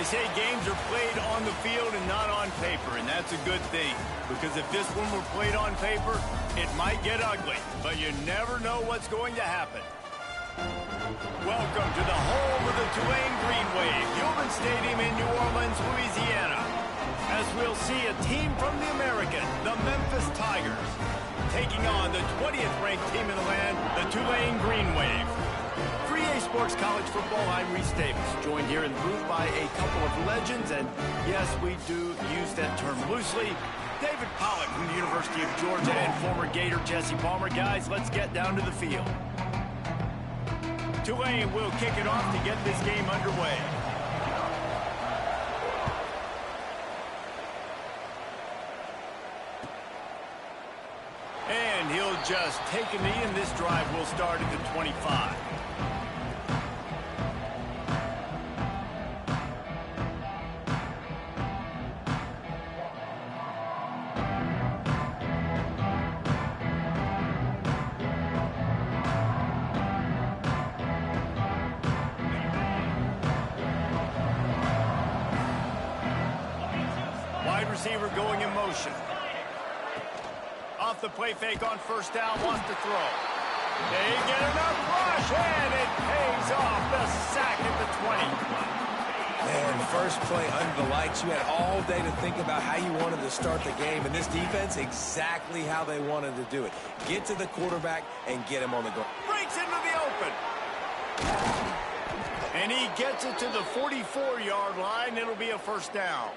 They say games are played on the field and not on paper, and that's a good thing. Because if this one were played on paper, it might get ugly. But you never know what's going to happen. Welcome to the home of the Tulane Green Wave, Gilman Stadium in New Orleans, Louisiana. As we'll see a team from the American, the Memphis Tigers, taking on the 20th ranked team in the land, the Tulane Green Wave. For EA Sports College Football, I'm Reese Davis, joined here in the booth by a couple of legends, and yes, we do use that term loosely. David Pollack from the University of Georgia and former Gator Jesse Palmer. Guys, let's get down to the field. Tulane will kick it off to get this game underway. And he'll just take a knee, and this drive will start at the 25. Receiver going in motion. Off the play fake on first down, wants to throw. They get enough rush, and it pays off. The sack at the 20. Man, first play under the lights. You had all day to think about how you wanted to start the game, and this defense, exactly how they wanted to do it. Get to the quarterback and get him on the go. Breaks into the open. And he gets it to the 44-yard line. It'll be a first down.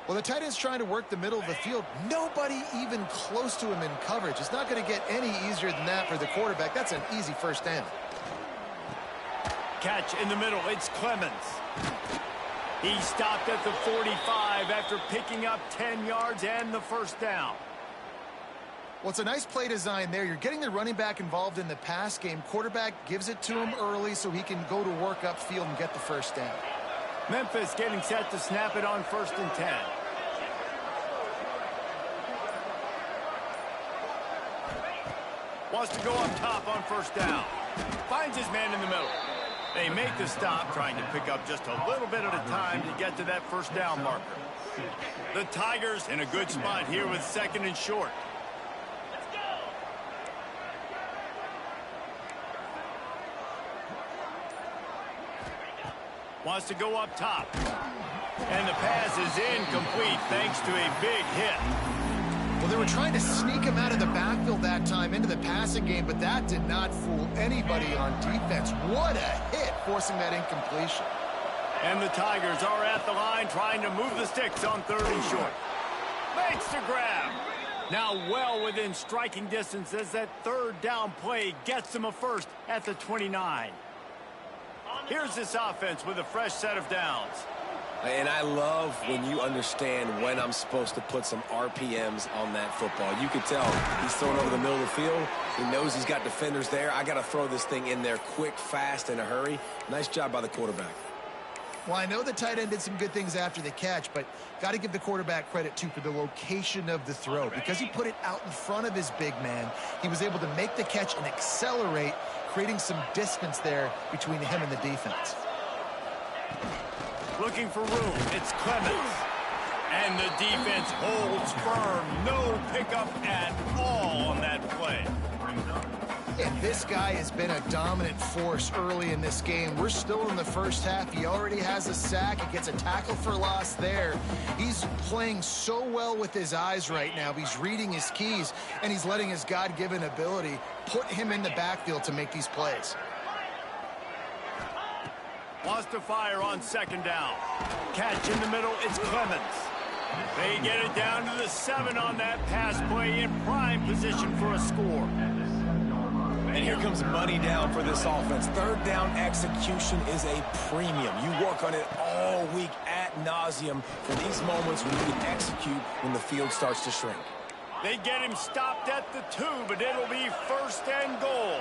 Well, the tight end's trying to work the middle of the field. Nobody even close to him in coverage. It's not going to get any easier than that for the quarterback. That's an easy first down. Catch in the middle. It's Clemens. He stopped at the 45 after picking up 10 yards and the first down. Well, it's a nice play design there. You're getting the running back involved in the pass game. Quarterback gives it to him early so he can go to work upfield and get the first down. Memphis getting set to snap it on 1st and 10. Wants to go up top on first down. Finds his man in the middle. They make the stop, trying to pick up just a little bit at a time to get to that first down marker. The Tigers in a good spot here with 2nd and short. Wants to go up top. And the pass is incomplete thanks to a big hit. Well, they were trying to sneak him out of the backfield that time into the passing game, but that did not fool anybody on defense. What a hit, forcing that incompletion. And the Tigers are at the line trying to move the sticks on 3rd and short. Makes the grab. Now well within striking distance as that 3rd down play gets them a first at the 29. Here's this offense with a fresh set of downs. And I love when you understand when I'm supposed to put some RPMs on that football. You could tell he's throwing over the middle of the field. He knows he's got defenders there. I got to throw this thing in there quick, fast, in a hurry. Nice job by the quarterback. Well, I know the tight end did some good things after the catch, but got to give the quarterback credit, too, for the location of the throw. Because he put it out in front of his big man, he was able to make the catch and accelerate, creating some distance there between him and the defense. Looking for room. It's Clemens. And the defense holds firm. No pickup at all on that play. And this guy has been a dominant force early in this game. We're still in the first half. He already has a sack. He gets a tackle for loss there. He's playing so well with his eyes right now. He's reading his keys, and he's letting his God-given ability put him in the backfield to make these plays. Wants to fire on 2nd down. Catch in the middle. It's Clemens. They get it down to the 7 on that pass play in prime position for a score. And here comes money down for this offense. 3rd down execution is a premium. You work on it all week ad nauseum for these moments when you can execute when the field starts to shrink. They get him stopped at the 2, but it'll be 1st and goal.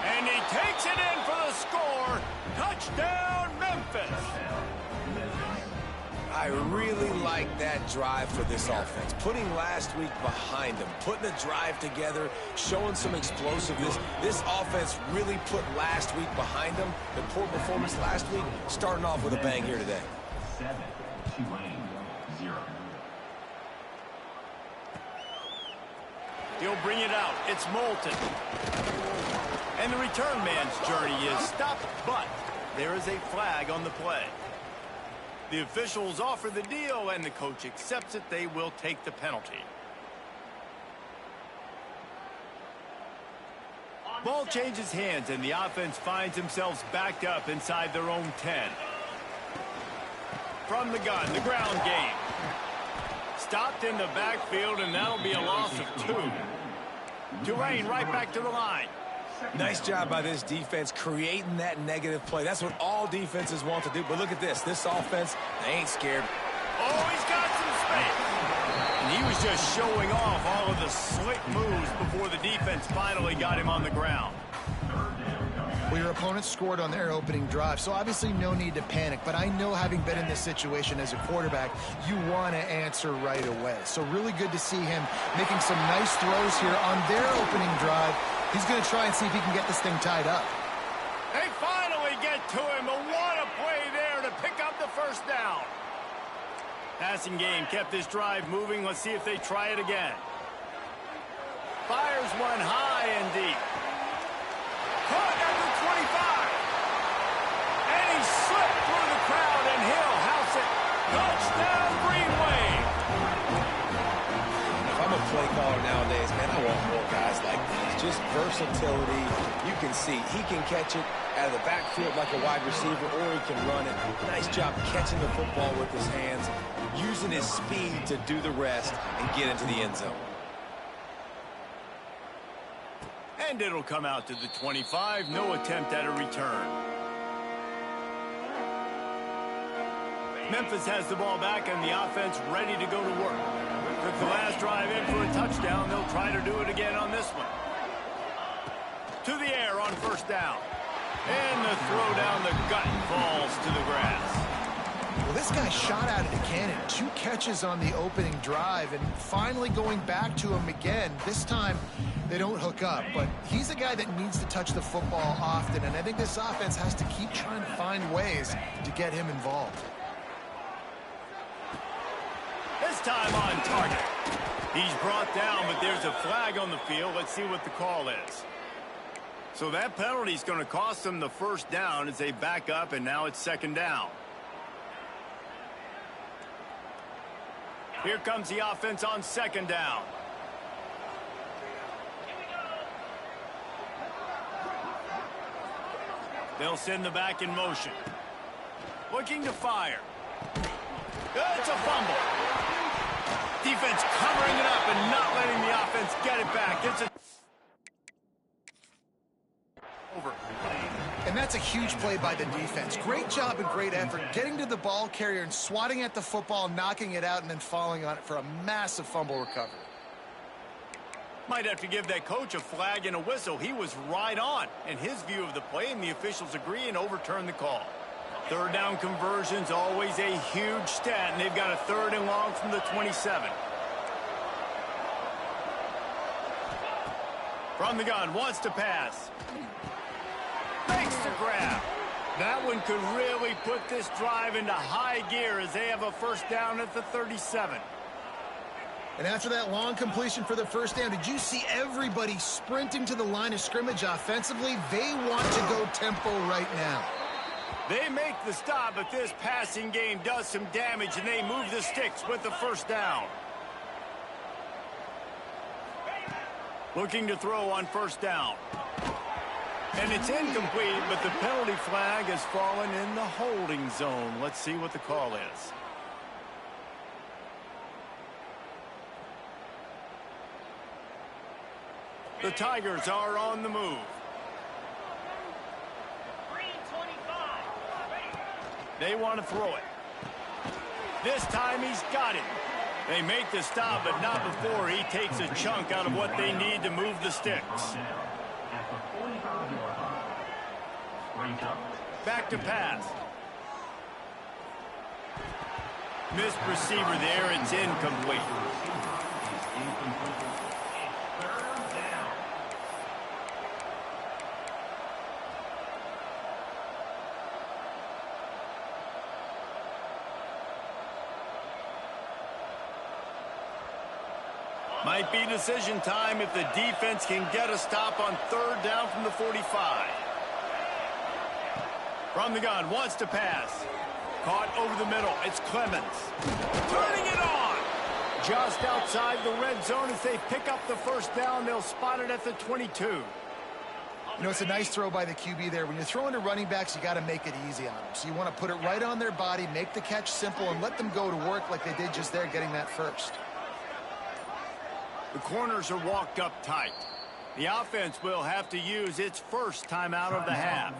And he takes it in for the score. Touchdown, Memphis. I really like that drive for this offense. Putting last week behind them, putting the drive together, showing some explosiveness. This offense really put last week behind them. The poor performance last week, starting off with a bang here today. 7-0. He'll bring it out. It's Moulton. And the return man's journey is stopped, but there is a flag on the play. The officials offer the deal, and the coach accepts it. They will take the penalty. Ball changes hands, and the offense finds themselves backed up inside their own 10. From the gun, the ground game. Stopped in the backfield, and that'll be a loss of 2. Tulane right back to the line. Nice job by this defense creating that negative play. That's what all defenses want to do. But look at this. This offense, they ain't scared. Oh, he's got some space. And he was just showing off all of the slick moves before the defense finally got him on the ground. Well, your opponent scored on their opening drive, so obviously no need to panic. But I know, having been in this situation as a quarterback, you want to answer right away. So really good to see him making some nice throws here on their opening drive. He's going to try and see if he can get this thing tied up. They finally get to him, but what a play there to pick up the first down. Passing game kept this drive moving. Let's see if they try it again. Fires one high and deep. Caught at the 25. And he slipped through the crowd, and he'll house it. Touchdown, Greenway. If I'm a play caller nowadays, man, I want more guys like these. Just versatility. You can see he can catch it out of the backfield like a wide receiver, or he can run it. Nice job catching the football with his hands, using his speed to do the rest and get into the end zone. And it'll come out to the 25. No attempt at a return. Memphis has the ball back, and the offense ready to go to work. Took the last drive in for a touchdown. They'll try to do it again on this one. To the air on first down. And the throw down the gut falls to the grass. Well, this guy shot out of the cannon. 2 catches on the opening drive, and finally going back to him again. This time, they don't hook up, but he's a guy that needs to touch the football often, and I think this offense has to keep trying to find ways to get him involved. This time on target. He's brought down, but there's a flag on the field. Let's see what the call is. So that penalty is going to cost them the first down as they back up, and now it's second down. Here comes the offense on second down. They'll send the back in motion. Looking to fire. It's a fumble. Defense covering it up and not letting the offense get it back. It's a over. And that's a huge play by the defense. Great job and great effort getting to the ball carrier and swatting at the football, knocking it out, and then falling on it for a massive fumble recovery. Might have to give that coach a flag and a whistle. He was right on in his view of the play, and the officials agree and overturn the call. Third down conversion's always a huge stat, and they've got a 3rd and long from the 27. From the gun, wants to pass. Makes the grab. That one could really put this drive into high gear as they have a first down at the 37. And after that long completion for the first down, did you see everybody sprinting to the line of scrimmage offensively? They want to go tempo right now. They make the stop, but this passing game does some damage, and they move the sticks with the first down. Looking to throw on first down. And it's incomplete, but the penalty flag has fallen in the holding zone. Let's see what the call is. The Tigers are on the move. They want to throw it. This time he's got it. They make the stop, but not before he takes a chunk out of what they need to move the sticks. Back to pass. Missed receiver there. It's incomplete. Might be decision time if the defense can get a stop on third down from the 45. From the gun, wants to pass. Caught over the middle. It's Clemens. Turning it on. Just outside the red zone as they pick up the first down. They'll spot it at the 22. You know, it's a nice throw by the QB there. When you're throwing to running backs, you got to make it easy on them. So you want to put it right on their body, make the catch simple, and let them go to work like they did just there, getting that first. The corners are walked up tight. The offense will have to use its first timeout of the half.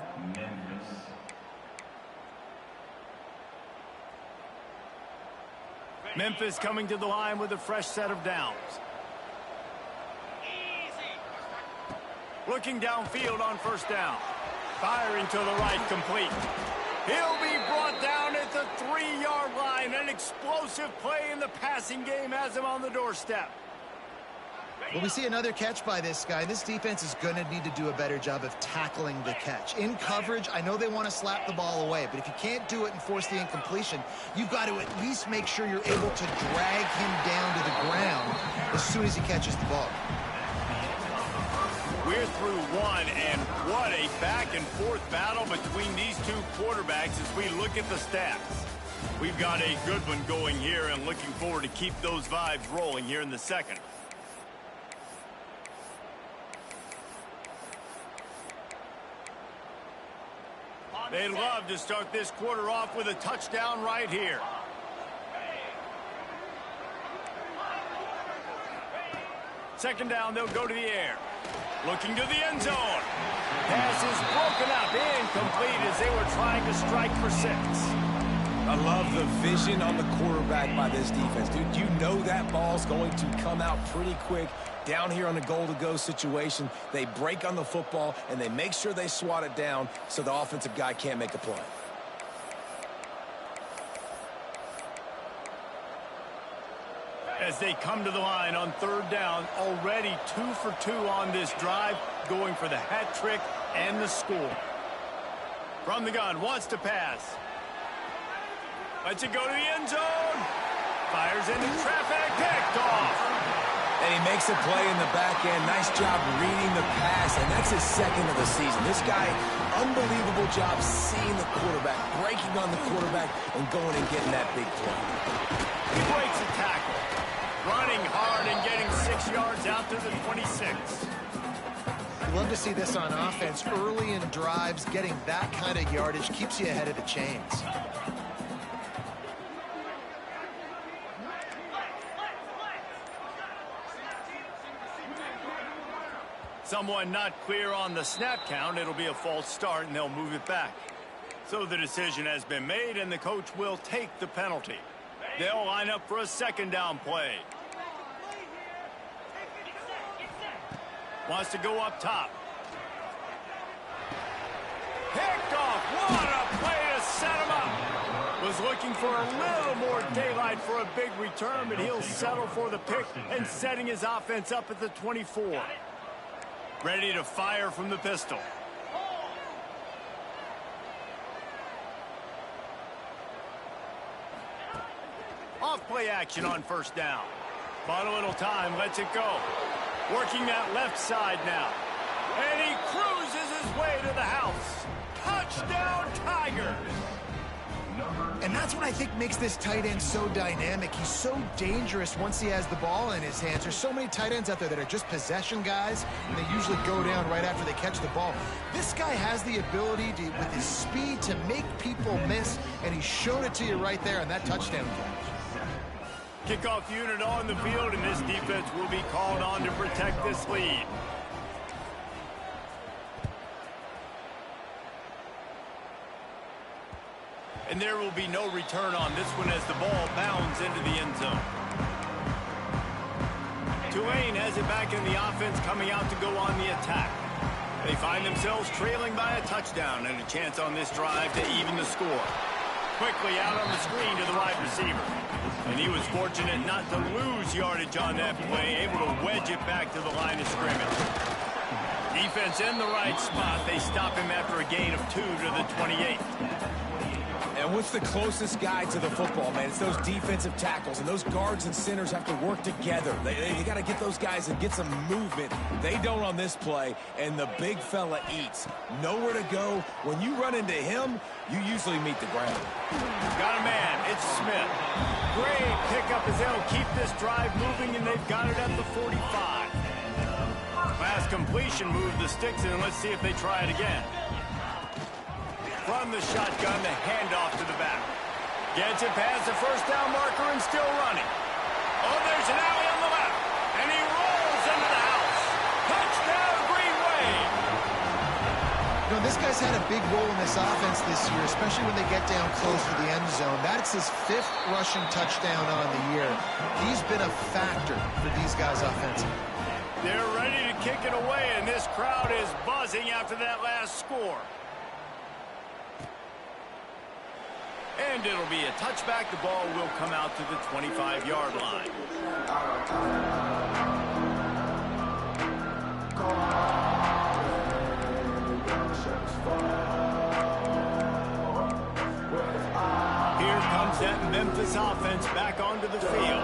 Memphis coming to the line with a fresh set of downs. Looking downfield on first down. Firing to the right, complete. He'll be brought down at the 3-yard line. An explosive play in the passing game has him on the doorstep. Well, we see another catch by this guy. This defense is going to need to do a better job of tackling the catch. In coverage, I know they want to slap the ball away, but if you can't do it and force the incompletion, you've got to at least make sure you're able to drag him down to the ground as soon as he catches the ball. We're through one, and what a back-and-forth battle between these two quarterbacks as we look at the stats. We've got a good one going here and looking forward to keep those vibes rolling here in the second. They'd love to start this quarter off with a touchdown right here. Second down, they'll go to the air. Looking to the end zone. Pass is broken up, incomplete as they were trying to strike for 6. I love the vision on the quarterback by this defense. Dude, you know that ball's going to come out pretty quick. Down here on the goal-to-go situation, they break on the football, and they make sure they swat it down so the offensive guy can't make a play. As they come to the line on third down, already 2 for 2 on this drive, going for the hat trick and the score. From the gun, wants to pass. Lets it go to the end zone. Fires into traffic, picked off. And he makes a play in the back end. Nice job reading the pass, and that's his second of the season. This guy, unbelievable job seeing the quarterback, breaking on the quarterback, and going and getting that big play. He breaks a tackle. Running hard and getting 6 yards out to the 26. You love to see this on offense. Early in drives, getting that kind of yardage keeps you ahead of the chains. Someone not clear on the snap count. It'll be a false start, and they'll move it back. So the decision has been made, and the coach will take the penalty. They'll line up for a second down play. Wants to go up top. Picked off. What a play to set him up. Was looking for a little more daylight for a big return, but he'll settle for the pick and setting his offense up at the 24. Ready to fire from the pistol. Off play action on first down. Bought a little time, lets it go. Working that left side now. And he cruises his way to the house. Touchdown, Tigers! And that's what I think makes this tight end so dynamic. He's so dangerous once he has the ball in his hands. There's so many tight ends out there that are just possession guys, and they usually go down right after they catch the ball. This guy has the ability to, with his speed, to make people miss, and he showed it to you right there on that touchdown catch. Kickoff unit on the field, and this defense will be called on to protect this lead. And there will be no return on this one as the ball bounds into the end zone. Tulane has it back in the offense, coming out to go on the attack. They find themselves trailing by a touchdown and a chance on this drive to even the score. quickly out on the screen to the wide receiver. And he was fortunate not to lose yardage on that play, able to wedge it back to the line of scrimmage. Defense in the right spot. They stop him after a gain of 2 to the 28. And what's the closest guy to the football, man? It's those defensive tackles, and those guards and centers have to work together. They got to get those guys and get some movement. They don't on this play, and the big fella eats. Nowhere to go. When you run into him, you usually meet the ground. Got a man. It's Smith. Great pickup as they'll keep this drive moving, and they've got it at the 45. Last completion moved the sticks, and let's see if they try it again. From the shotgun, the handoff to the back. Gets it past the first down marker and still running. Oh, there's an alley on the left. And he rolls into the house. Touchdown, Green Wave. You know, this guy's had a big role in this offense this year, especially when they get down close to the end zone. That's his 5th rushing touchdown on the year. He's been a factor for these guys offensively. They're ready to kick it away, and this crowd is buzzing after that last score. And it'll be a touchback. The ball will come out to the 25-yard line. Here comes that Memphis offense back onto the field.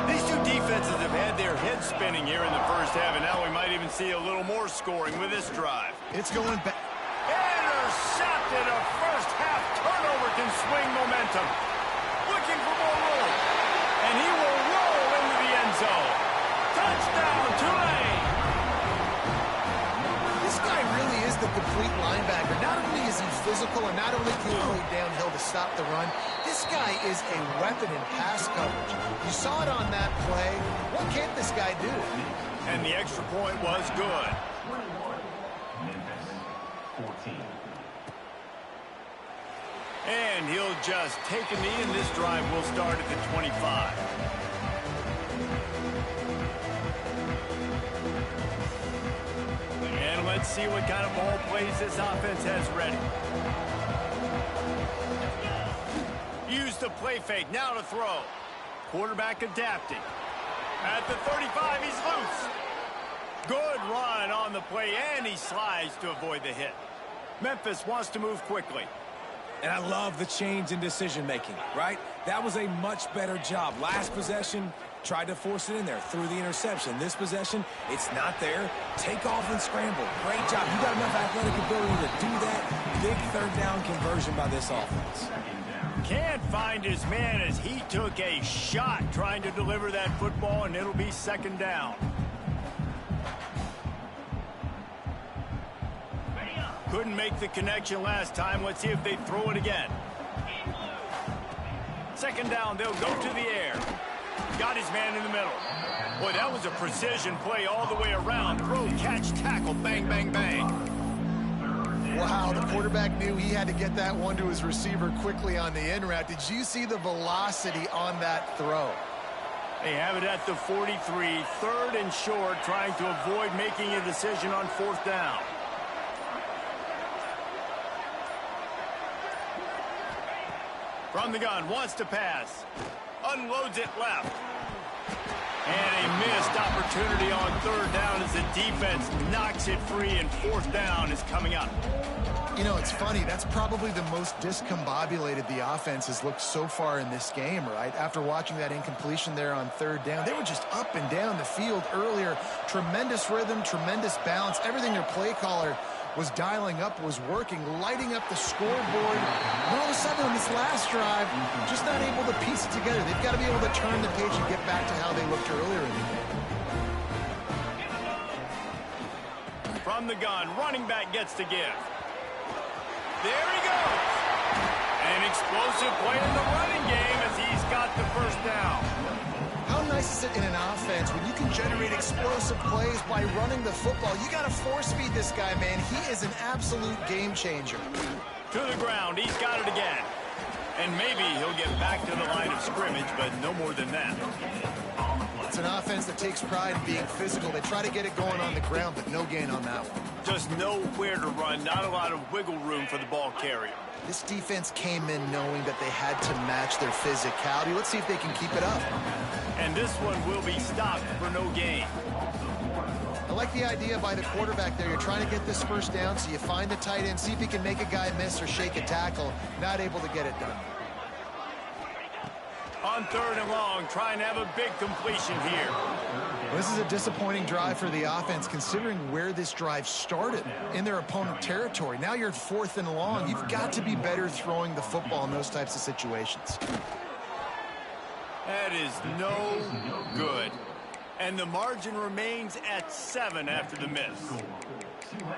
These two defenses have had their heads spinning here in the first half, and now we might even see a little more scoring with this drive. It's going back. Intercepted. A first-half turnover can swing momentum. Looking for more room. And he will roll into the end zone. Touchdown, Tulane. This guy really is the complete linebacker. Not only is he physical and not only can he play downhill to stop the run, this guy is a weapon in pass coverage. You saw it on that play. What can't this guy do? And the extra point was good. And he'll just take a knee, and this drive will start at the 25. And let's see what kind of ball plays this offense has ready. Use the play fake, now to throw. Quarterback adapting. At the 35, he's loose. Good run on the play, and he slides to avoid the hit. Memphis wants to move quickly. And I love the change in decision-making, right? That was a much better job. Last possession, tried to force it in there, threw the interception. This possession, it's not there. Take off and scramble. Great job. You got enough athletic ability to do that. Big third down conversion by this offense. Can't find his man as he took a shot trying to deliver that football, and it'll be second down. Couldn't make the connection last time. Let's see if they throw it again. Second down, they'll go to the air. Got his man in the middle. Boy, that was a precision play all the way around. Throw, catch, tackle, bang, bang, bang. Wow, the quarterback knew he had to get that one to his receiver quickly on the in route. Did you see the velocity on that throw? They have it at the 43, 3rd and short, trying to avoid making a decision on 4th down. From the gun, wants to pass. Unloads it left. And a missed opportunity on 3rd down as the defense knocks it free, and 4th down is coming up. You know, it's funny. That's probably the most discombobulated the offense has looked so far in this game, right? After watching that incompletion there on 3rd down, they were just up and down the field earlier. Tremendous rhythm, tremendous balance. Everything their play caller was dialing up, was working, lighting up the scoreboard. And all of a sudden on this last drive, just not able to piece it together. They've got to be able to turn the page and get back to how they looked earlier in the game. From the gun, running back gets to give. There he goes. An explosive play in the running game as he's got the first down. How nice is it in an offense when you can generate explosive plays by running the football? You got to force feed this guy, man. He is an absolute game changer. To the ground, he's got it again. And maybe he'll get back to the line of scrimmage, but no more than that. It's an offense that takes pride in being physical. They try to get it going on the ground, but no gain on that one. Just nowhere to run, not a lot of wiggle room for the ball carrier. This defense came in knowing that they had to match their physicality. Let's see if they can keep it up. And this one will be stopped for no gain. I like the idea by the quarterback there. You're trying to get this first down, so you find the tight end, see if he can make a guy miss or shake a tackle. Not able to get it done. On 3rd and long, trying to have a big completion here. Well, this is a disappointing drive for the offense, considering where this drive started in their opponent territory. Now you're at 4th and long. You've got to be better throwing the football in those types of situations. That is no good. And the margin remains at 7 after the miss.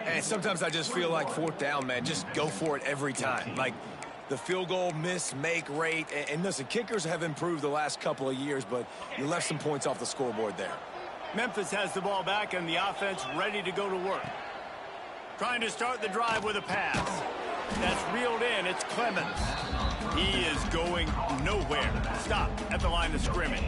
And sometimes I just feel like 4th down, man. Just go for it every time. Like the field goal miss-make rate. And listen, kickers have improved the last couple of years, but you left some points off the scoreboard there. Memphis has the ball back and the offense ready to go to work. Trying to start the drive with a pass. That's reeled in. It's Clemens. He is going nowhere. Stop at the line of scrimmage.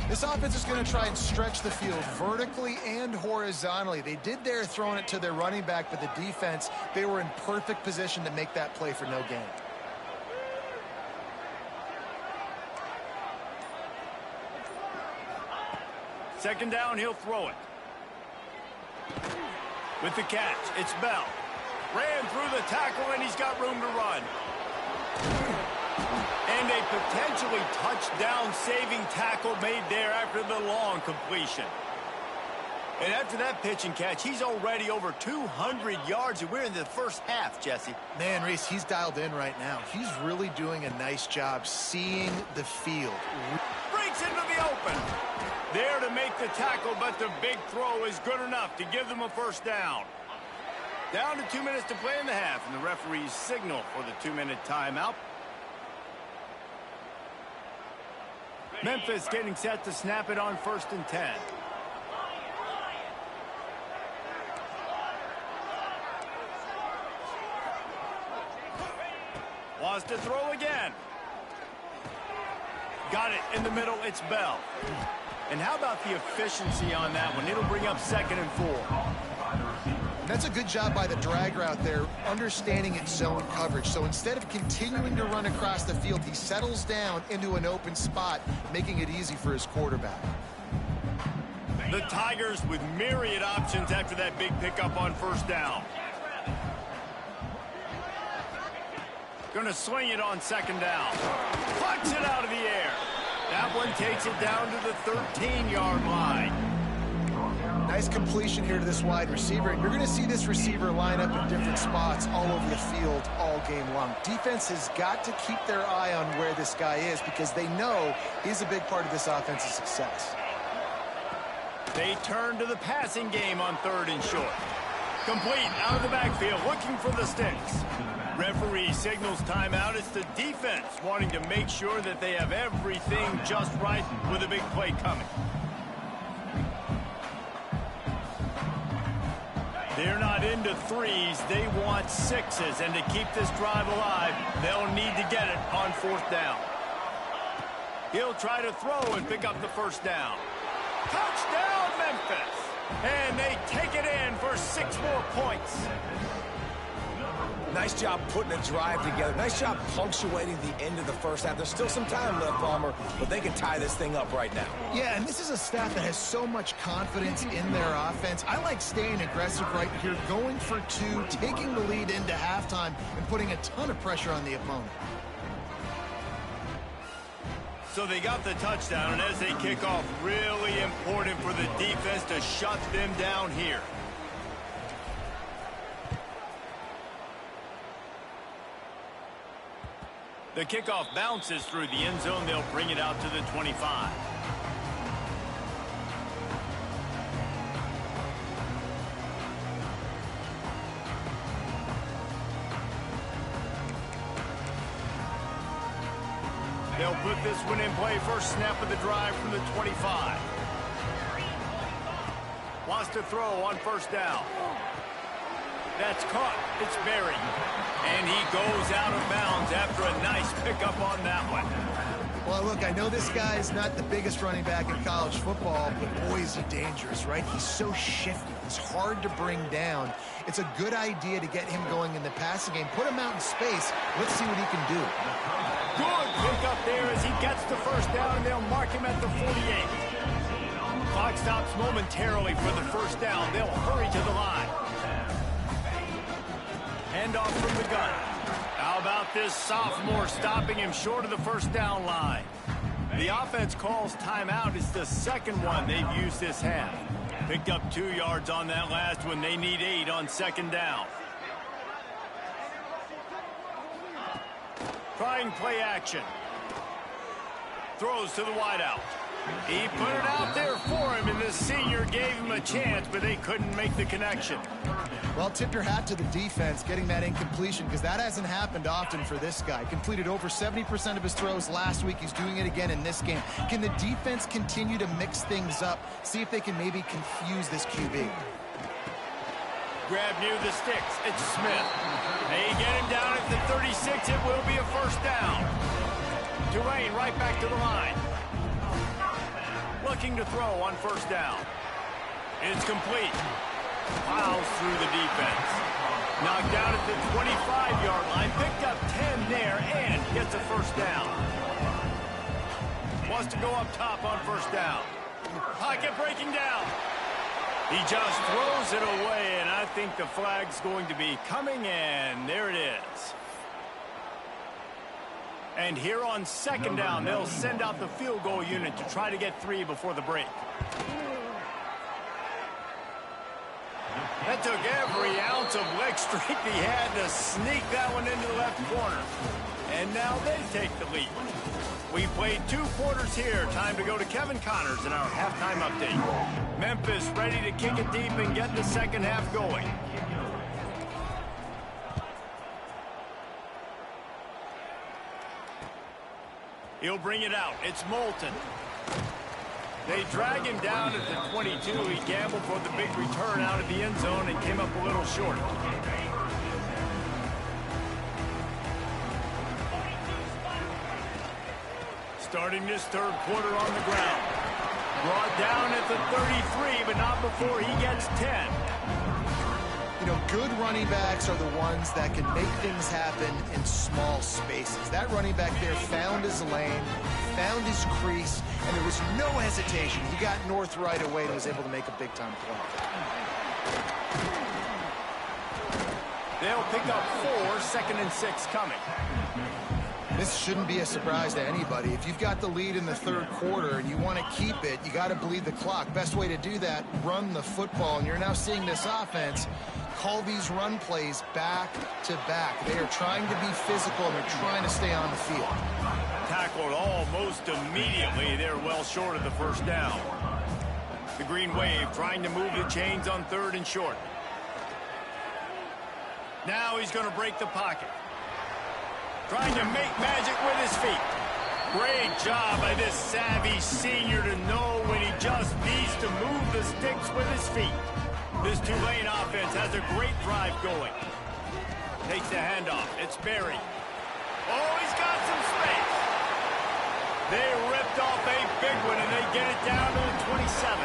This offense is going to try and stretch the field vertically and horizontally. They did there throwing it to their running back, but the defense, they were in perfect position to make that play for no gain. Second down, he'll throw it. With the catch, it's Bell. Ran through the tackle, and he's got room to run. And a potentially touchdown-saving tackle made there after the long completion. And after that pitch and catch, he's already over 200 yards, and we're in the first half, Jesse. Man, Reese, he's dialed in right now. He's really doing a nice job seeing the field. Breaks into the open. There to make the tackle, but the big throw is good enough to give them a first down. Down to 2 minutes to play in the half, and the referees signal for the 2-minute timeout. Memphis getting set to snap it on 1st and 10. Wants to throw again. Got it in the middle. It's Bell. And how about the efficiency on that one? It'll bring up 2nd and 4. That's a good job by the drag route there, understanding its zone coverage. So instead of continuing to run across the field, he settles down into an open spot, making it easy for his quarterback. The Tigers with myriad options after that big pickup on 1st down. Going to swing it on 2nd down. Plucks it out of the air. That one takes it down to the 13-yard line. Nice completion here to this wide receiver. And you're going to see this receiver line up in different spots all over the field all game long. Defense has got to keep their eye on where this guy is because they know he's a big part of this offense's success. They turn to the passing game on 3rd and short. Complete out of the backfield, looking for the sticks. Referee signals timeout. It's the defense wanting to make sure that they have everything just right with a big play coming. They're not into 3s. They want 6s. And to keep this drive alive, they'll need to get it on 4th down. He'll try to throw and pick up the first down. Touchdown, Memphis! And they take it in for 6 more points. Nice job putting a drive together. Nice job punctuating the end of the first half. There's still some time left, Palmer, but they can tie this thing up right now. Yeah, and this is a staff that has so much confidence in their offense. I like staying aggressive right here, going for 2, taking the lead into halftime, and putting a ton of pressure on the opponent. So they got the touchdown, and as they kick off, really important for the defense to shut them down here. The kickoff bounces through the end zone. They'll bring it out to the 25. They'll put this one in play. First snap of the drive from the 25. Wants to throw on 1st down. That's caught. It's buried. And he goes out of bounds after a nice pickup on that one. Well, look, I know this guy's not the biggest running back in college football, but boy, is he dangerous, right? He's so shifty, He's hard to bring down. It's a good idea to get him going in the passing game. Put him out in space. Let's see what he can do. Good pick up there as he gets the first down, and they'll mark him at the 48. Clock stops momentarily for the first down. They'll hurry to the line. Handoff from the gun. How about this sophomore stopping him short of the first down line? The offense calls timeout. It's the second one they've used this half. Picked up 2 yards on that last one. They need 8 on second down. Trying play action. Throws to the wideout. He put it out there for him, and the senior gave him a chance, but they couldn't make the connection. Well, tip your hat to the defense getting that incompletion, because that hasn't happened often for this guy. Completed over 70% of his throws last week. He's doing it again in this game. Can the defense continue to mix things up? See if they can maybe confuse this QB. Grab near the sticks. It's Smith. They get him down at the 36. It will be a first down. Tulane right back to the line. Looking to throw on first down. It's complete. Plows through the defense. Knocked down at the 25-yard line. Picked up 10 there and gets a first down. Wants to go up top on first down. Pocket breaking down. He just throws it away, and I think the flag's going to be coming, and there it is. And here on second down, they'll send out the field goal unit to try to get 3 before the break. That took every ounce of leg strength he had to sneak that one into the left corner. And now they take the lead. We played 2 quarters here. Time to go to Kevin Connors in our halftime update. Memphis ready to kick it deep and get the second half going. He'll bring it out. It's Moulton. They drag him down at the 22. He gambled for the big return out of the end zone and came up a little short. Starting this third quarter on the ground. Brought down at the 33, but not before he gets 10. You know, good running backs are the ones that can make things happen in small spaces. That running back there found his lane, found his crease, and there was no hesitation. He got north right away and was able to make a big-time play. They'll pick up 4, 2nd and 6 coming. This shouldn't be a surprise to anybody. If you've got the lead in the third quarter and you want to keep it, you got to bleed the clock. Best way to do that, run the football. And you're now seeing this offense call these run plays back to back. They are trying to be physical and they're trying to stay on the field. Tackled almost immediately. They're well short of the first down. The Green Wave trying to move the chains on 3rd and short. Now he's going to break the pocket. Trying to make magic with his feet. Great job by this savvy senior to know when he just needs to move the sticks with his feet. This Tulane offense has a great drive going. Takes the handoff. It's Berry. Oh, he's got some space. They ripped off a big one, and they get it down to the 27.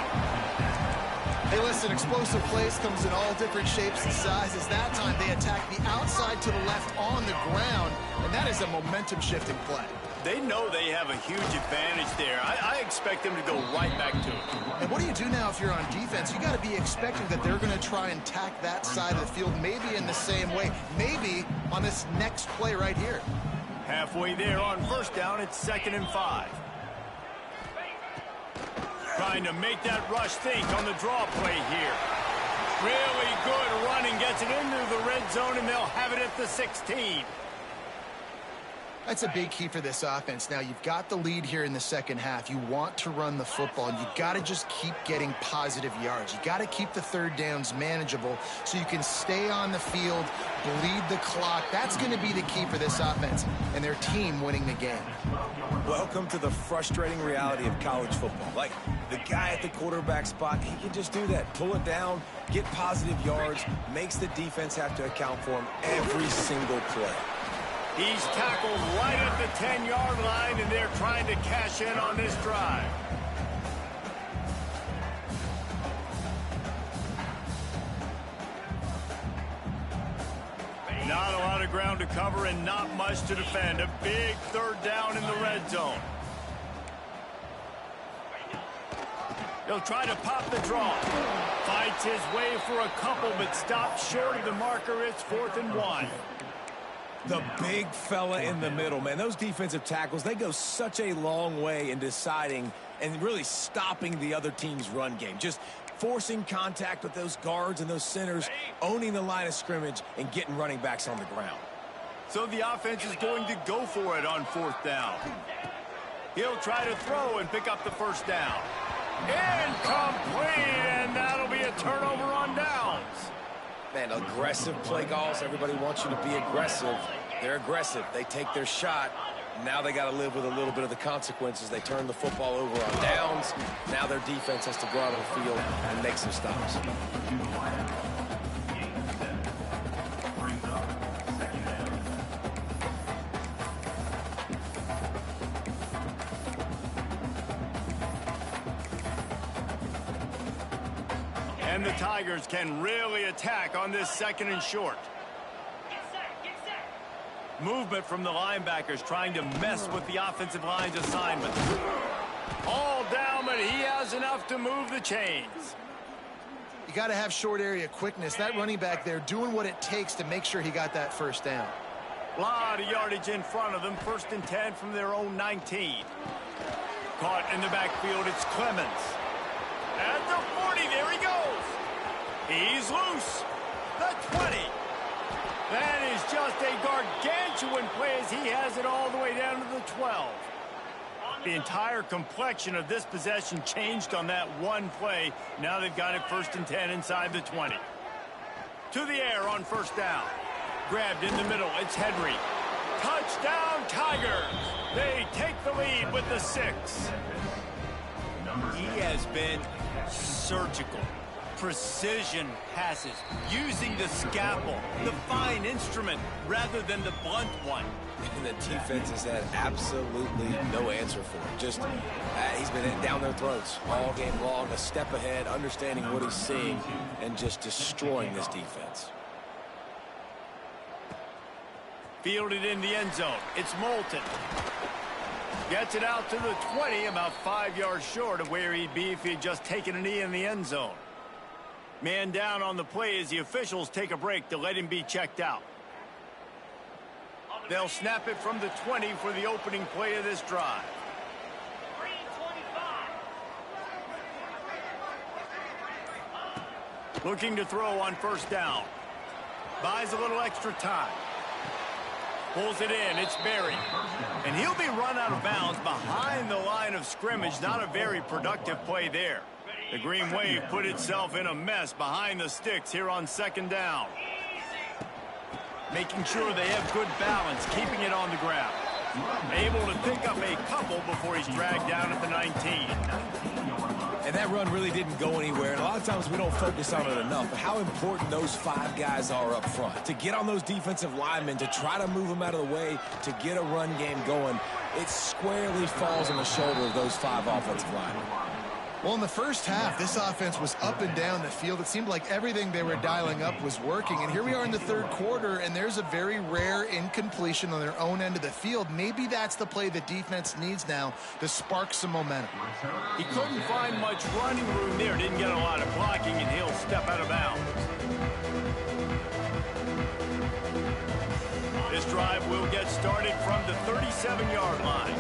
Hey, listen, explosive plays comes in all different shapes and sizes. That time they attack the outside to the left on the ground, and that is a momentum-shifting play. They know they have a huge advantage there. I expect them to go right back to it. And what do you do now if you're on defense? You got to be expecting that they're going to try and tack that side of the field, maybe in the same way, maybe on this next play right here. Halfway there on first down, it's 2nd and 5. Trying to make that rush think on the draw play here. Really good running, gets it into the red zone, and they'll have it at the 16. That's a big key for this offense. Now, you've got the lead here in the second half. You want to run the football, and you've got to just keep getting positive yards. You got to keep the third downs manageable so you can stay on the field, bleed the clock. That's going to be the key for this offense and their team winning the game. Welcome to the frustrating reality of college football. Like, the guy at the quarterback spot, he can just do that. Pull it down, get positive yards, makes the defense have to account for him every single play. He's tackled right at the 10-yard line, and they're trying to cash in on this drive. Not a lot of ground to cover and not much to defend. A big third down in the red zone. He'll try to pop the draw. Fights his way for a couple, but stops short of the marker. It's 4th and 1. The big fella in the middle, man. Those defensive tackles, they go such a long way in deciding and really stopping the other team's run game. Just forcing contact with those guards and those centers, owning the line of scrimmage, and getting running backs on the ground. So the offense is going to go for it on 4th down. He'll try to throw and pick up the first down. Incomplete, and that'll be a turnover on downs. Man, aggressive play calls. Everybody wants you to be aggressive. They're aggressive. They take their shot. Now they got to live with a little bit of the consequences. They turn the football over on downs. Now their defense has to go out on the field and make some stops. And the Tigers can really attack on this 2nd and short. Movement from the linebackers trying to mess with the offensive line's assignment. All down, but he has enough to move the chains. You got to have short area quickness. That running back there doing what it takes to make sure he got that first down. A lot of yardage in front of them. 1st and 10 from their own 19. Caught in the backfield, it's Clemens. At the 40, there he goes. He's loose. The 20. That is just a gargantuan play as he has it all the way down to the 12. The entire complexion of this possession changed on that one play. Now they've got it 1st and 10 inside the 20. To the air on 1st down. Grabbed in the middle. It's Henry. Touchdown, Tigers. They take the lead with the 6. He has been surgical. Precision passes, using the scalpel, the fine instrument, rather than the blunt one. And the defense has had absolutely no answer for it. Just, he's been down their throats all game long, a step ahead, understanding what he's seeing, and just destroying this defense. Fielded in the end zone. It's Moulton. Gets it out to the 20, about 5 yards short of where he'd be if he had just taken a knee in the end zone. Man down on the play as the officials take a break to let him be checked out. They'll snap it from the 20 for the opening play of this drive. Looking to throw on 1st down. Buys a little extra time. Pulls it in. It's Berry. And he'll be run out of bounds behind the line of scrimmage. Not a very productive play there. The Green Wave put itself in a mess behind the sticks here on 2nd down. Making sure they have good balance, keeping it on the ground. Able to pick up a couple before he's dragged down at the 19. And that run really didn't go anywhere. And a lot of times we don't focus on it enough. But how important those 5 guys are up front. To get on those defensive linemen, to try to move them out of the way, to get a run game going, it squarely falls on the shoulder of those 5 offensive linemen. Well, in the first half, this offense was up and down the field. It seemed like everything they were dialing up was working. And here we are in the 3rd quarter, and there's a very rare incompletion on their own end of the field. Maybe that's the play the defense needs now to spark some momentum. He couldn't find much running room there. Didn't get a lot of blocking, and he'll step out of bounds. This drive will get started from the 37-yard line.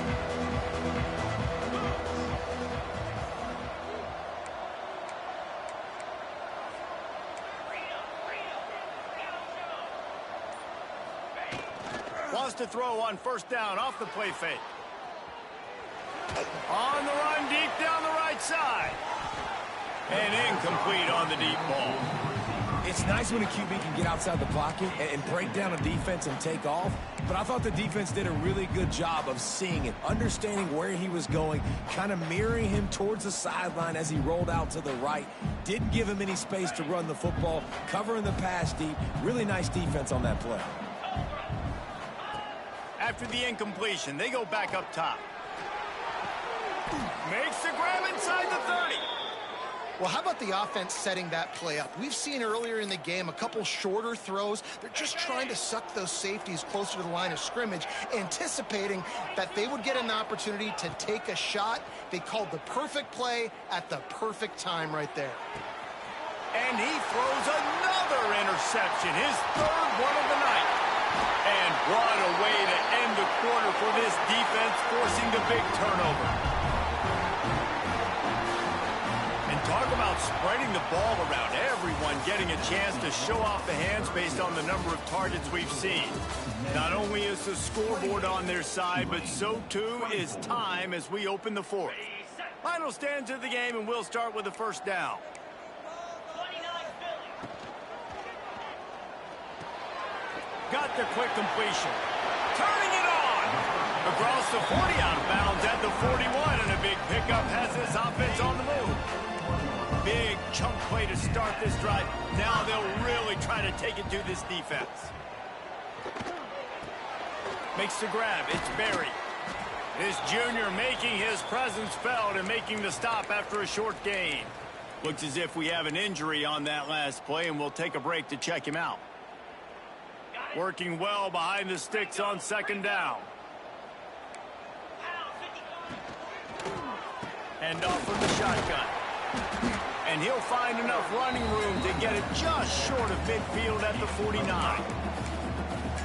Wants to throw on 1st down off the play fake. On the run deep down the right side. And incomplete on the deep ball. It's nice when a QB can get outside the pocket and break down a defense and take off. But I thought the defense did a really good job of seeing it, understanding where he was going, kind of mirroring him towards the sideline as he rolled out to the right. Didn't give him any space to run the football, covering the pass deep. Really nice defense on that play. After the incompletion, they go back up top. Makes the grab inside the 30. Well, how about the offense setting that play up? We've seen earlier in the game a couple shorter throws. They're just trying to suck those safeties closer to the line of scrimmage, anticipating that they would get an opportunity to take a shot. They called the perfect play at the perfect time right there. And he throws another interception, his third one of the night. And what a way to end the quarter for this defense, forcing the big turnover. Talk about spreading the ball around, everyone getting a chance to show off the hands based on the number of targets we've seen. Not only is the scoreboard on their side, but so too is time as we open the fourth. Final stands of the game, and we'll start with the first down. Got the quick completion. Turning it on. Across the 40, out of bounds at the 41, and a big pickup has this offense on the move. Big chunk play to start this drive. Now they'll really try to take it to this defense. Makes the grab. It's Barry. This junior making his presence felt and making the stop after a short gain. Looks as if we have an injury on that last play, and we'll take a break to check him out. Working well behind the sticks on second down. And off from the shotgun. And he'll find enough running room to get it just short of midfield at the 49.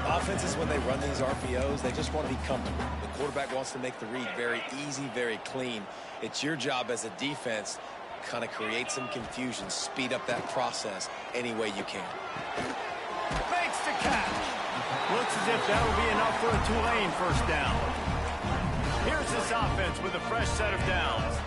Offenses, when they run these RPOs, they just want to be comfortable. The quarterback wants to make the read very easy, very clean. It's your job as a defense to kind of create some confusion, speed up that process any way you can. Makes the catch. Looks as if that'll be enough for a Tulane first down. Here's this offense with a fresh set of downs.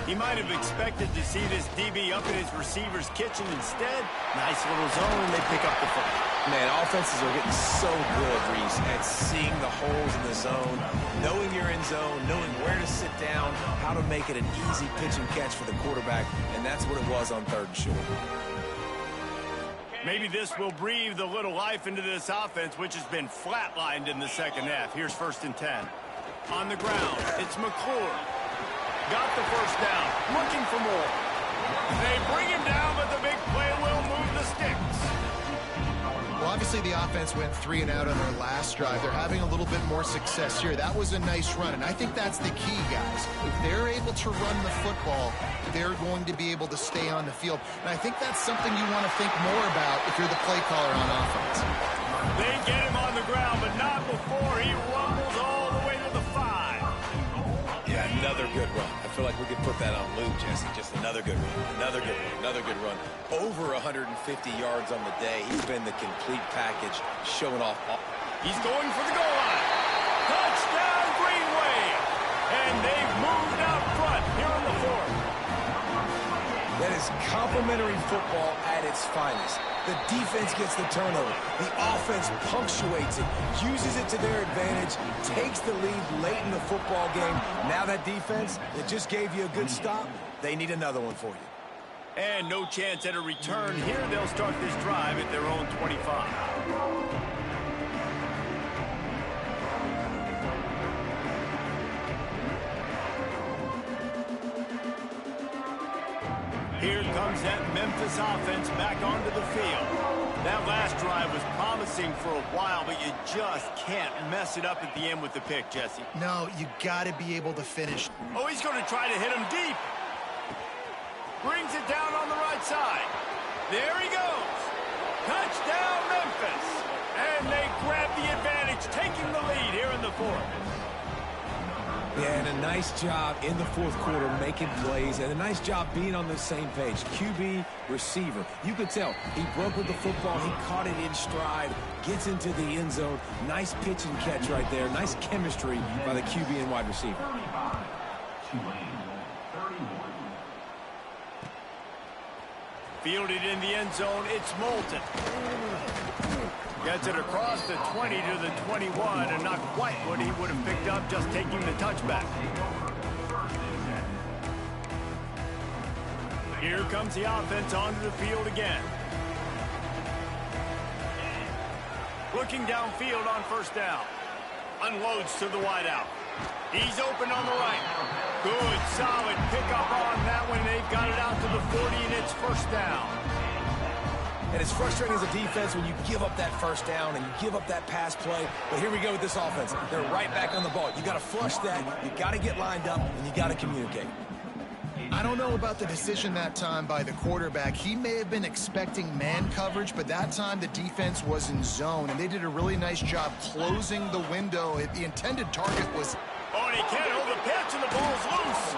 He might have expected to see this DB up in his receiver's kitchen. Instead, nice little zone, and they pick up the foot. Man, offenses are getting so good, Reese, at seeing the holes in the zone, knowing you're in zone, knowing where to sit down, how to make it an easy pitch and catch for the quarterback, and that's what it was on third and short. Maybe this will breathe a little life into this offense, which has been flatlined in the second half. Here's 1st and 10. On the ground, it's McClure. Got the first down, looking for more. They bring him down, but the big play will move the sticks. Well, obviously the offense went 3 and out on their last drive. They're having a little bit more success here. That was a nice run, and I think that's the key, guys. If they're able to run the football, they're going to be able to stay on the field. And I think that's something you want to think more about if you're the play caller on offense. They get him on the ground, but not before he rumbles all the way to the 5. Yeah, another good run. I feel like we could put that on loop, Jesse. Just another good run, another good run, another good run. Over 150 yards on the day. He's been the complete package, showing off. He's going for the goal line. Touchdown, Greenway. And they've moved out front here in the 4th. That is complimentary football at its finest. The defense gets the turnover. The offense punctuates it, uses it to their advantage, takes the lead late in the football game. Now that defense that just gave you a good stop, they need another one for you. And no chance at a return here. They'll start this drive at their own 25. Here comes that Memphis offense back onto the field. That last drive was promising for a while, but you just can't mess it up at the end with the pick, Jesse. No, you got to be able to finish. Oh, he's going to try to hit him deep. Brings it down on the right side. There he goes. Touchdown, Memphis. And they grab the advantage, taking the lead here in the 4th. Yeah, and a nice job in the 4th quarter making plays, and a nice job being on the same page. QB, receiver. You could tell he broke with the football. He caught it in stride, gets into the end zone. Nice pitch and catch right there. Nice chemistry by the QB and wide receiver. Fielded in the end zone, it's Moulton. Gets it across the 20 to the 21, and not quite what he would have picked up just taking the touchback. Here comes the offense onto the field again. Looking downfield on first down. Unloads to the wideout. He's open on the right. Good, solid pickup on that one. They've got it out to the 40, and it's first down. And it's frustrating as a defense when you give up that first down and you give up that pass play. But here we go with this offense. They're right back on the ball. You got to flush that. You got to get lined up, and you got to communicate. I don't know about the decision that time by the quarterback. He may have been expecting man coverage, but that time the defense was in zone, and they did a really nice job closing the window. The intended target was... Oh, and he can't hold the pitch, and the ball's loose.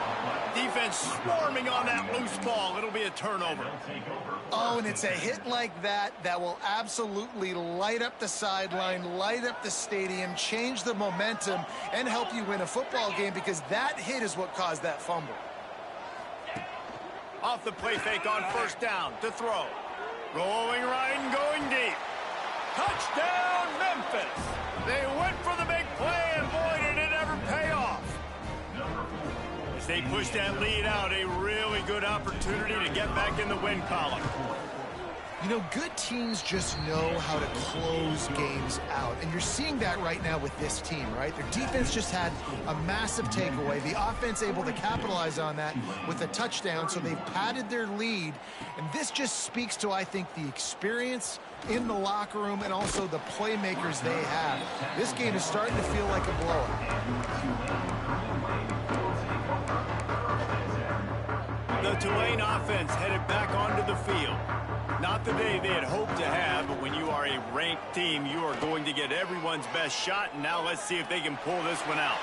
Defense swarming on that loose ball. It'll be a turnover. Oh, and it's a hit like that that will absolutely light up the sideline, light up the stadium, change the momentum, and help you win a football game, because that hit is what caused that fumble. Off the play fake on first down to throw. Rolling right and going deep. Touchdown, Memphis. They went for the big play, and boy, did it ever pay off. As they push that lead out, a really good opportunity to get back in the win column. You know, good teams just know how to close games out, and you're seeing that right now with this team, right? Their defense just had a massive takeaway. The offense able to capitalize on that with a touchdown, so they've padded their lead, and this just speaks to, I think, the experience in the locker room and also the playmakers they have. This game is starting to feel like a blowout. The Tulane offense headed back onto the field. Not the day they had hoped to have, but when you are a ranked team, you are going to get everyone's best shot, and now let's see if they can pull this one out.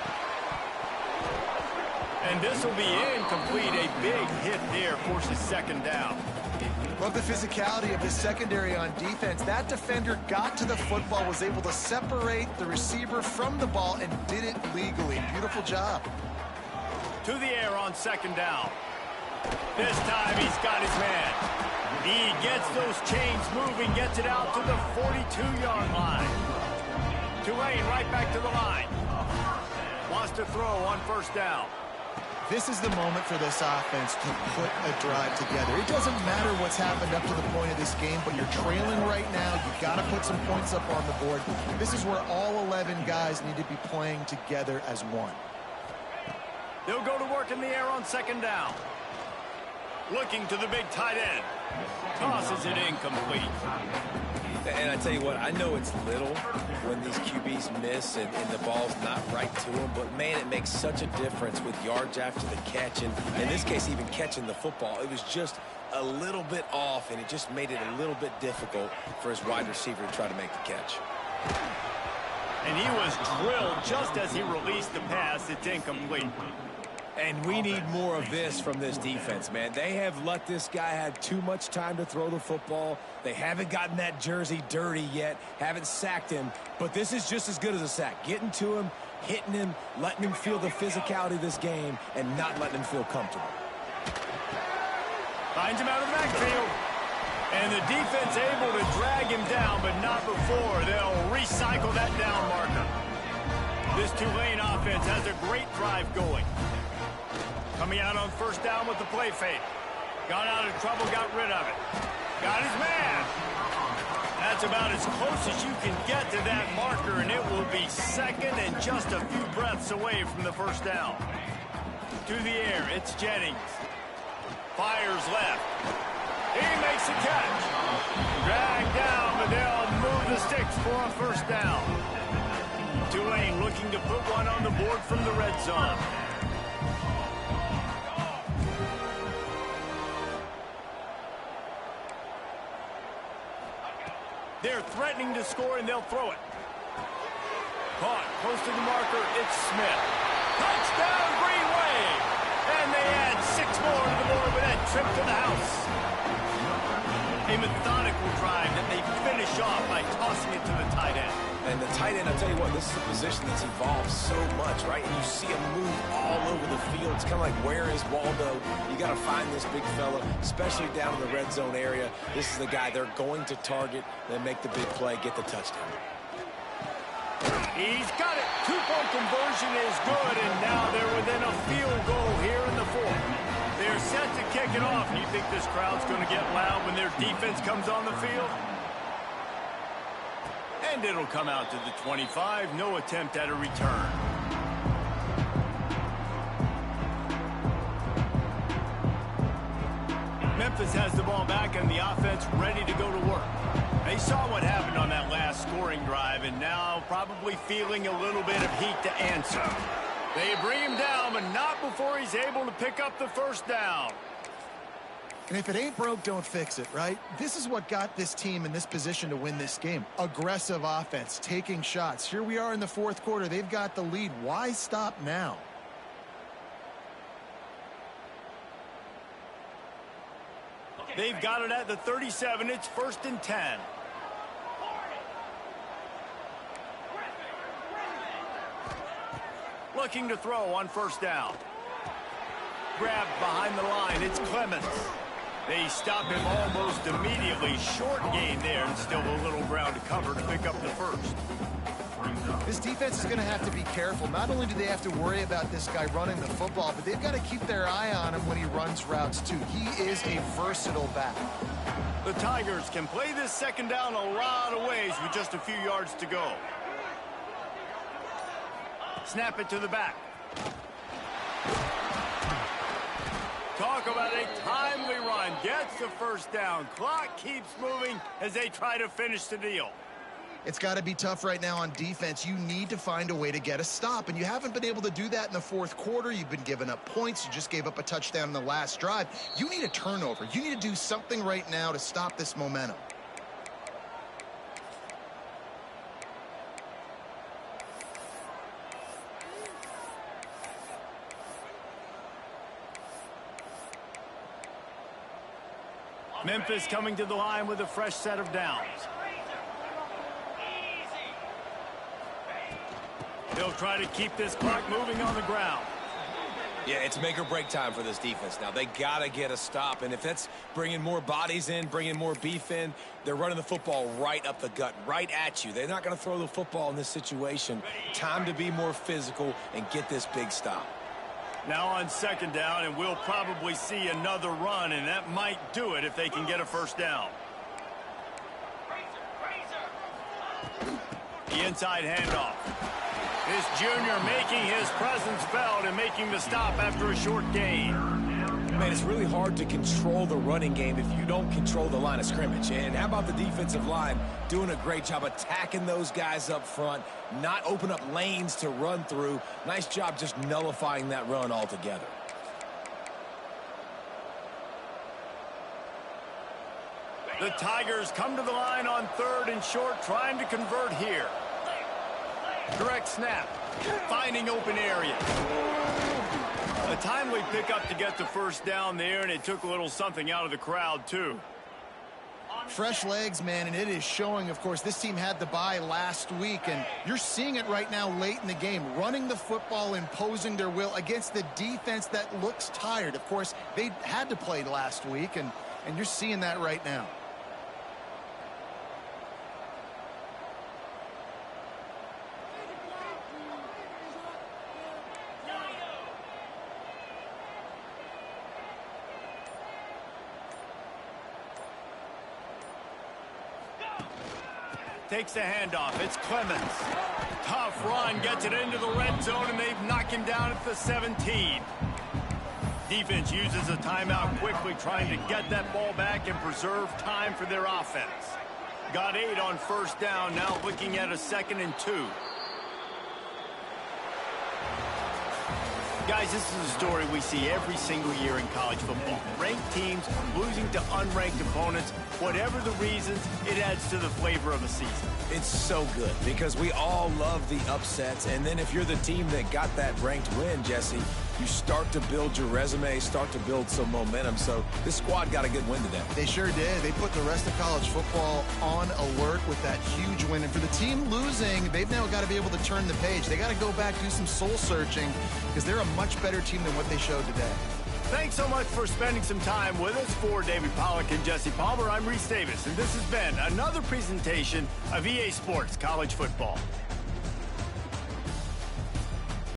And this will be incomplete. A big hit there forces second down. Love the physicality of the secondary on defense. That defender got to the football, was able to separate the receiver from the ball, and did it legally. Beautiful job. To the air on second down. This time he's got his man. He gets those chains moving, gets it out to the 42-yard line. Tulane right back to the line. Wants to throw on first down. This is the moment for this offense to put a drive together. It doesn't matter what's happened up to the point of this game, but you're trailing right now. You've got to put some points up on the board. This is where all 11 guys need to be playing together as one. They'll go to work in the air on second down. Looking to the big tight end. Tosses it incomplete. And I tell you what, I know it's little when these QBs miss and the ball's not right to them, but man, it makes such a difference with yards after the catch, and in this case, even catching the football. It was just a little bit off, and it just made it a little bit difficult for his wide receiver to try to make the catch. And he was drilled just as he released the pass. It's incomplete. And we need more of this from this defense, man. They have let this guy have too much time to throw the football. They haven't gotten that jersey dirty yet, haven't sacked him, but this is just as good as a sack. Getting to him, hitting him, letting him feel the physicality of this game, and not letting him feel comfortable. Finds him out of the backfield. And the defense able to drag him down, but not before. They'll recycle that down marker. This Tulane offense has a great drive going. Coming out on first down with the play fake. Got out of trouble, got rid of it. Got his man. That's about as close as you can get to that marker, and it will be second and just a few breaths away from the first down. To the air, it's Jennings. Fires left. He makes the catch. Dragged down, but they'll move the sticks for a first down. Tulane looking to put one on the board from the red zone. They're threatening to score, and they'll throw it. Caught, close to the marker, it's Smith. Touchdown, Green Wave! And they add 6 more to the board with that trip to the house. A methodical drive that they finish off by tossing it to the tight end. And the tight end, I'll tell you what, this is a position that's evolved so much, right? And you see him move all over the field. It's kind of like, where is Waldo? You got to find this big fella, especially down in the red zone area. This is the guy they're going to target, then make the big play, get the touchdown. He's got it. 2-point conversion is good, and now they're within a field goal here in the fourth. They're set to kick it off. You think this crowd's going to get loud when their defense comes on the field? And it'll come out to the 25. No attempt at a return. Memphis has the ball back and the offense ready to go to work. They saw what happened on that last scoring drive and now probably feeling a little bit of heat to answer. They bring him down, but not before he's able to pick up the first down. And if it ain't broke, don't fix it, right? This is what got this team in this position to win this game. Aggressive offense, taking shots. Here we are in the fourth quarter. They've got the lead. Why stop now? They've got it at the 37. It's 1st and 10. Looking to throw on 1st down. Grabbed behind the line. It's Clemens. They stop him almost immediately. Short gain there and still a little ground to cover to pick up the first. This defense is going to have to be careful. Not only do they have to worry about this guy running the football, but they've got to keep their eye on him when he runs routes too. He is a versatile back. The Tigers can play this 2nd down a lot of ways with just a few yards to go. Snap it to the back. Talk about a timely run. Gets the 1st down. Clock keeps moving as they try to finish the deal. It's got to be tough right now on defense. You need to find a way to get a stop, and you haven't been able to do that in the fourth quarter. You've been giving up points. You just gave up a touchdown in the last drive. You need a turnover. You need to do something right now to stop this momentum. Memphis coming to the line with a fresh set of downs. They'll try to keep this clock moving on the ground. Yeah, it's make or break time for this defense now. They got to get a stop, and if that's bringing more bodies in, bringing more beef in, they're running the football right up the gut, right at you. They're not going to throw the football in this situation. Time to be more physical and get this big stop. Now on 2nd down, and we'll probably see another run, and that might do it if they can get a 1st down. The inside handoff. This junior making his presence felt and making the stop after a short gain. Man, it's really hard to control the running game if you don't control the line of scrimmage. And how about the defensive line doing a great job attacking those guys up front, not open up lanes to run through. Nice job just nullifying that run altogether. The Tigers come to the line on 3rd and short, trying to convert here. Direct snap, finding open area. A timely pickup to get the 1st down there, and it took a little something out of the crowd, too. Fresh legs, man, and it is showing. Of course, this team had the bye last week, and you're seeing it right now late in the game. Running the football, imposing their will against the defense that looks tired. Of course, they had to play last week, and you're seeing that right now. Takes the handoff. It's Clemens. Tough run. Gets it into the red zone, and they've knocked him down at the 17. Defense uses a timeout quickly, trying to get that ball back and preserve time for their offense. Got 8 on 1st down. Now looking at a 2nd and 2. Guys, this is a story we see every single year in college football. Ranked teams losing to unranked opponents. Whatever the reasons, it adds to the flavor of a season. It's so good because we all love the upsets. And then if you're the team that got that ranked win, Jesse, you start to build your resume, start to build some momentum. So this squad got a good win today. They sure did. They put the rest of college football on alert with that huge win. And for the team losing, they've now got to be able to turn the page. They got to go back, do some soul searching, because they're a much better team than what they showed today. Thanks so much for spending some time with us. For David Pollack and Jesse Palmer, I'm Reese Davis, and this has been another presentation of EA Sports College Football.